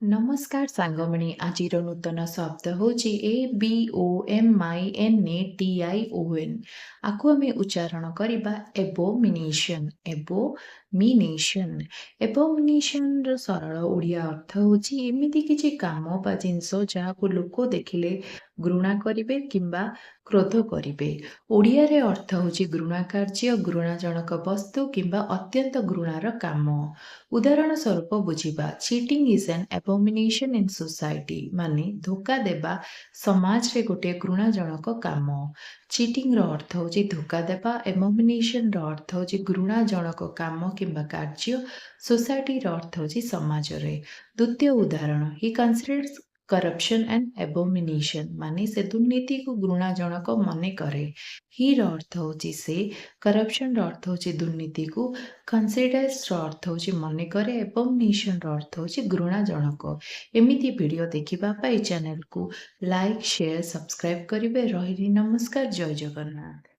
ନମସ୍କାର ସାଙ୍ଗମଣି ଆଜିର ନୂତନ ଶବ୍ଦ ହେଉଛି ABOMINATION। ଆକୁ ଆମେ ଉଚ୍ଚାରଣ କରିବା ଏବୋମିନେସନ୍। ଏବୋମିନେସନ୍ର ସରଳ ଓଡ଼ିଆ ଅର୍ଥ ହେଉଛି ଏମିତି କିଛି କାମ ବା ଜିନିଷ ଯାହାକୁ ଲୋକ ଦେଖିଲେ ଘୃଣା କରିବେ କିମ୍ବା କ୍ରୋଧ କରିବେ। ଓଡ଼ିଆରେ ଅର୍ଥ ହେଉଛି ଘୃଣା କାର୍ଯ୍ୟ, ଘୃଣାଜନକ ବସ୍ତୁ କିମ୍ବା ଅତ୍ୟନ୍ତ ଘୃଣାର କାମ। ଉଦାହରଣ ସ୍ୱରୂପ ବୁଝିବା, cheating is an abomination in society ମାନେ ଧୋକା ଦେବା ସମାଜରେ ଗୋଟିଏ ଘୃଣାଜନକ କାମ। ଚିଟିଂର ଅର୍ଥ ହେଉଛି ଧୋକା ଦେବା, abominationର ଅର୍ଥ ହେଉଛି ଘୃଣାଜନକ କାମ କିମ୍ବା କାର୍ଯ୍ୟ, ସୋସାଇଟିର ଅର୍ଥ ହେଉଛି ସମାଜରେ। ଦ୍ୱିତୀୟ ଉଦାହରଣ, ହି କନସିଡର୍ସ କରପ୍ସନ୍ ଆଣ୍ଡ abomination ମାନେ ସେ ଦୁର୍ନୀତିକୁ ଘୃଣାଜନକ ମନେ କରେ। ହିର ଅର୍ଥ ହେଉଛି ସେ, କରପ୍ସନ୍ର ଅର୍ଥ ହେଉଛି ଦୁର୍ନୀତିକୁ, କନସିଡର୍ସର ଅର୍ଥ ହେଉଛି ମନେ କରେ, abominationର ଅର୍ଥ ହେଉଛି ଘୃଣାଜନକ। ଏମିତି ଭିଡ଼ିଓ ଦେଖିବା ପାଇଁ ଚ୍ୟାନେଲକୁ ଲାଇକ୍, ସେୟାର, ସବସ୍କ୍ରାଇବ୍ କରିବେ। ରହିଲି ନମସ୍କାର, ଜୟ ଜଗନ୍ନାଥ।